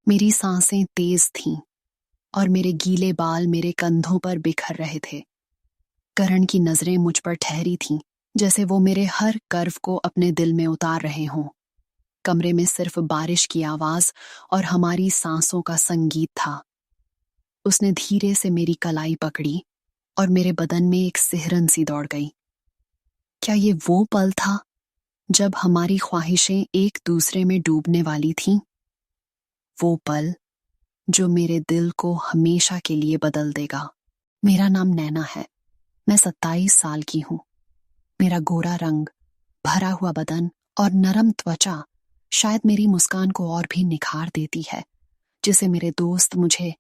मेरी सांसें तेज थीं और मेरे गीले बाल मेरे कंधों पर बिखर रहे थे। करण की नजरें मुझ पर ठहरी थीं, जैसे वो मेरे हर कर्व को अपने दिल में उतार रहे हों। कमरे में सिर्फ बारिश की आवाज और हमारी सांसों का संगीत था। उसने धीरे से मेरी कलाई पकड़ी और मेरे बदन में एक सिहरन सी दौड़ गई। क्या ये वो पल था जब हमारी ख्वाहिशें एक दूसरे में डूबने वाली थीं? वो पल जो मेरे दिल को हमेशा के लिए बदल देगा। मेरा नाम नैना है। मैं 27 साल की हूँ। मेरा गोरा रंग, भरा हुआ बदन और नरम त्वचा शायद मेरी मुस्कान को और भी निखार देती है, जिसे मेरे दोस्त मुझे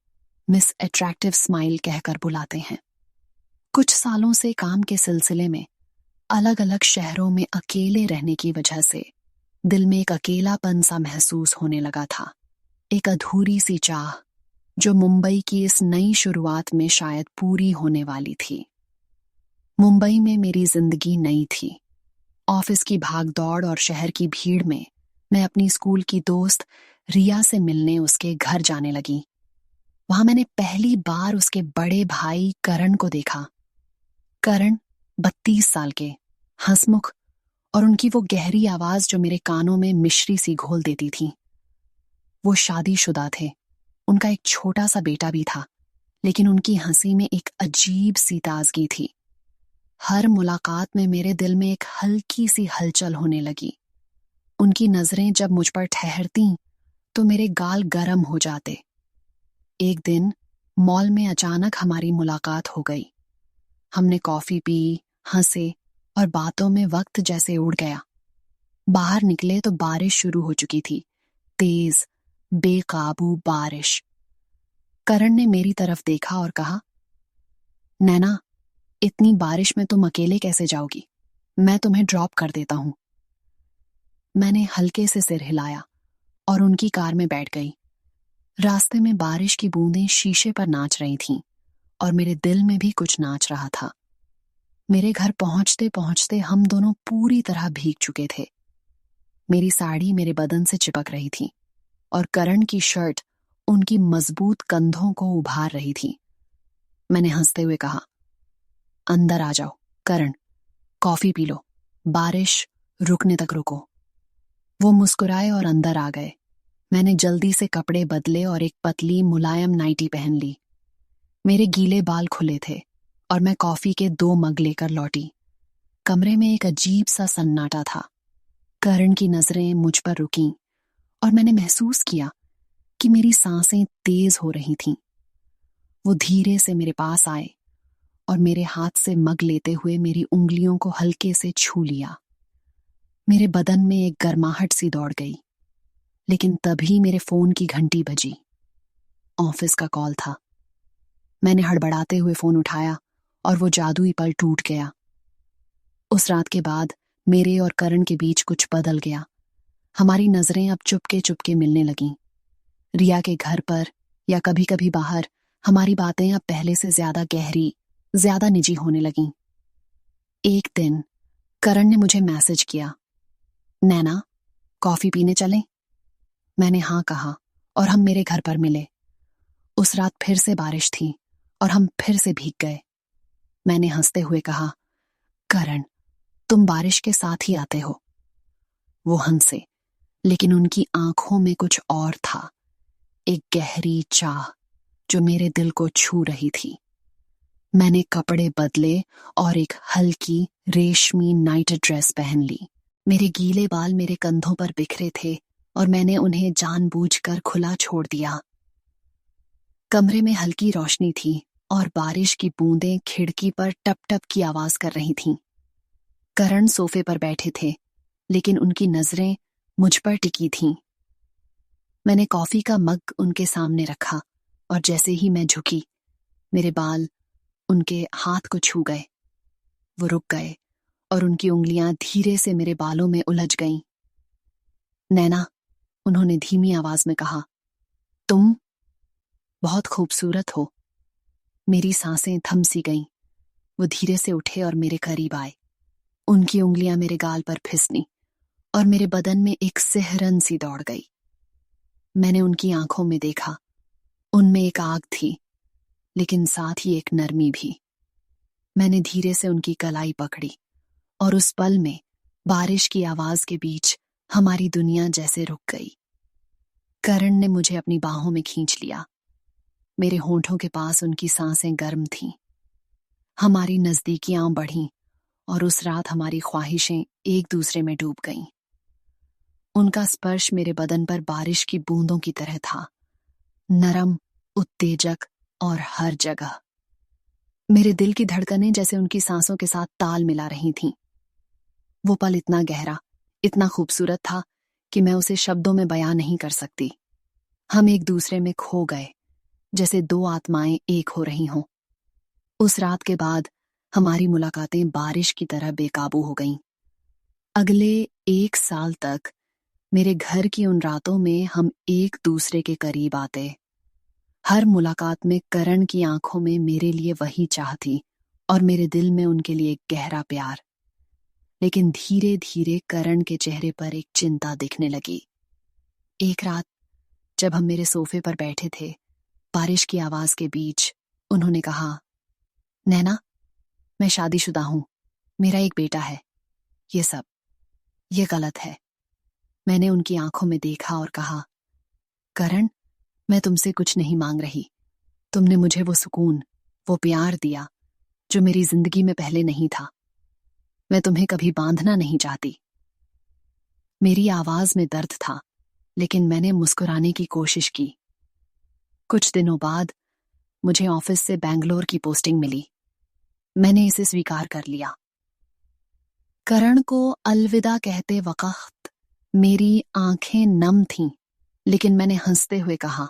मिस अट्रैक्टिव स्माइल कहकर बुलाते हैं। कुछ सालों से काम के सिलसिले में अलग अलग शहरों में अकेले रहने की वजह से दिल में एक अकेलापन सा महसूस होने लगा था। एक अधूरी सी चाह जो मुंबई की इस नई शुरुआत में शायद पूरी होने वाली थी। मुंबई में मेरी जिंदगी नई थी। ऑफिस की भागदौड़ और शहर की भीड़ में मैं अपनी स्कूल की दोस्त रिया से मिलने उसके घर जाने लगी। वहां मैंने पहली बार उसके बड़े भाई करण को देखा। करण 32 साल के, हंसमुख, और उनकी वो गहरी आवाज जो मेरे कानों में मिश्री सी घोल देती थी। वो शादीशुदा थे। उनका एक छोटा सा बेटा भी था, लेकिन उनकी हंसी में एक अजीब सी ताजगी थी। हर मुलाकात में मेरे दिल में एक हल्की सी हलचल होने लगी। उनकी नजरें जब मुझ पर ठहरती तो मेरे गाल गर्म हो जाते। एक दिन मॉल में अचानक हमारी मुलाकात हो गई। हमने कॉफी पी, हंसे और बातों में वक्त जैसे उड़ गया। बाहर निकले तो बारिश शुरू हो चुकी थी, तेज बेकाबू बारिश। करण ने मेरी तरफ देखा और कहा, नैना, इतनी बारिश में तुम अकेले कैसे जाओगी? मैं तुम्हें ड्रॉप कर देता हूं। मैंने हल्के से सिर हिलाया और उनकी कार में बैठ गई। रास्ते में बारिश की बूंदें शीशे पर नाच रही थीं और मेरे दिल में भी कुछ नाच रहा था। मेरे घर पहुंचते पहुंचते हम दोनों पूरी तरह भीग चुके थे। मेरी साड़ी मेरे बदन से चिपक रही थी और करण की शर्ट उनकी मजबूत कंधों को उभार रही थी। मैंने हंसते हुए कहा, अंदर आ जाओ करण, कॉफी पी लो, बारिश रुकने तक रुको। वो मुस्कुराए और अंदर आ गए। मैंने जल्दी से कपड़े बदले और एक पतली मुलायम नाइटी पहन ली। मेरे गीले बाल खुले थे और मैं कॉफी के 2 मग लेकर लौटी। कमरे में एक अजीब सा सन्नाटा था। करण की नजरें मुझ पर रुकीं और मैंने महसूस किया कि मेरी सांसें तेज हो रही थीं। वो धीरे से मेरे पास आए और मेरे हाथ से मग लेते हुए मेरी उंगलियों को हल्के से छू लिया। मेरे बदन में एक गर्माहट सी दौड़ गई, लेकिन तभी मेरे फोन की घंटी बजी। ऑफिस का कॉल था। मैंने हड़बड़ाते हुए फोन उठाया और वो जादुई पल टूट गया। उस रात के बाद मेरे और करण के बीच कुछ बदल गया। हमारी नजरें अब चुपके चुपके मिलने लगीं। रिया के घर पर या कभी कभी बाहर हमारी बातें अब पहले से ज्यादा गहरी, ज्यादा निजी होने लगीं। एक दिन करण ने मुझे मैसेज किया, नैना, कॉफी पीने चलें? मैंने हाँ कहा और हम मेरे घर पर मिले। उस रात फिर से बारिश थी और हम फिर से भीग गए। मैंने हंसते हुए कहा, करण, तुम बारिश के साथ ही आते हो। वो हंसे, लेकिन उनकी आंखों में कुछ और था, एक गहरी चाह जो मेरे दिल को छू रही थी। मैंने कपड़े बदले और एक हल्की रेशमी नाइट ड्रेस पहन ली। मेरे गीले बाल मेरे कंधों पर बिखरे थे और मैंने उन्हें जानबूझकर खुला छोड़ दिया। कमरे में हल्की रोशनी थी और बारिश की बूंदें खिड़की पर टप टप की आवाज कर रही थीं। करण सोफे पर बैठे थे, लेकिन उनकी नजरें मुझ पर टिकी थीं। मैंने कॉफी का मग उनके सामने रखा और जैसे ही मैं झुकी, मेरे बाल उनके हाथ को छू गए। वो रुक गए और उनकी उंगलियां धीरे से मेरे बालों में उलझ गईं। नैना, उन्होंने धीमी आवाज में कहा, तुम बहुत खूबसूरत हो। मेरी सांसें थम सी गईं। वो धीरे से उठे और मेरे करीब आए। उनकी उंगलियां मेरे गाल पर फिसली और मेरे बदन में एक सिहरन सी दौड़ गई। मैंने उनकी आंखों में देखा। उनमें एक आग थी, लेकिन साथ ही एक नरमी भी। मैंने धीरे से उनकी कलाई पकड़ी और उस पल में बारिश की आवाज के बीच हमारी दुनिया जैसे रुक गई। करण ने मुझे अपनी बाहों में खींच लिया। मेरे होंठों के पास उनकी सांसें गर्म थीं। हमारी नजदीकियां बढ़ीं और उस रात हमारी ख्वाहिशें एक दूसरे में डूब गईं। उनका स्पर्श मेरे बदन पर बारिश की बूंदों की तरह था, नरम, उत्तेजक और हर जगह। मेरे दिल की धड़कनें जैसे उनकी सांसों के साथ ताल मिला रही थीं। वो पल इतना गहरा, इतना खूबसूरत था कि मैं उसे शब्दों में बयां नहीं कर सकती। हम एक दूसरे में खो गए, जैसे दो आत्माएं एक हो रही हों। उस रात के बाद हमारी मुलाकातें बारिश की तरह बेकाबू हो गईं। अगले 1 साल तक मेरे घर की उन रातों में हम एक दूसरे के करीब आते। हर मुलाकात में करण की आंखों में मेरे लिए वही चाह थी और मेरे दिल में उनके लिए एक गहरा प्यार। लेकिन धीरे धीरे करण के चेहरे पर एक चिंता दिखने लगी। एक रात जब हम मेरे सोफे पर बैठे थे, बारिश की आवाज के बीच उन्होंने कहा, नैना, मैं शादीशुदा हूं, मेरा एक बेटा है। ये गलत है। मैंने उनकी आंखों में देखा और कहा, करण, मैं तुमसे कुछ नहीं मांग रही। तुमने मुझे वो सुकून, वो प्यार दिया जो मेरी जिंदगी में पहले नहीं था। मैं तुम्हें कभी बांधना नहीं चाहती। मेरी आवाज में दर्द था, लेकिन मैंने मुस्कुराने की कोशिश की। कुछ दिनों बाद मुझे ऑफिस से बैंगलोर की पोस्टिंग मिली। मैंने इसे स्वीकार कर लिया। करण को अलविदा कहते वक्त मेरी आंखें नम थीं, लेकिन मैंने हंसते हुए कहा,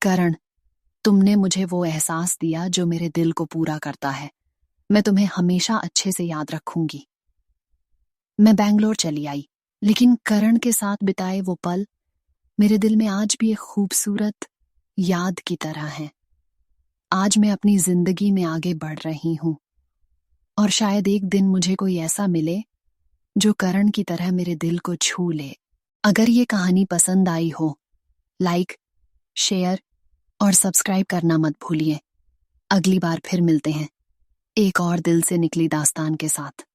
करण, तुमने मुझे वो एहसास दिया जो मेरे दिल को पूरा करता है। मैं तुम्हें हमेशा अच्छे से याद रखूंगी। मैं बैंगलोर चली आई, लेकिन करण के साथ बिताए वो पल मेरे दिल में आज भी एक खूबसूरत याद की तरह हैं। आज मैं अपनी जिंदगी में आगे बढ़ रही हूं और शायद एक दिन मुझे कोई ऐसा मिले जो करण की तरह मेरे दिल को छू ले। अगर ये कहानी पसंद आई हो, लाइक, शेयर और सब्सक्राइब करना मत भूलिए। अगली बार फिर मिलते हैं एक और दिल से निकली दास्तान के साथ।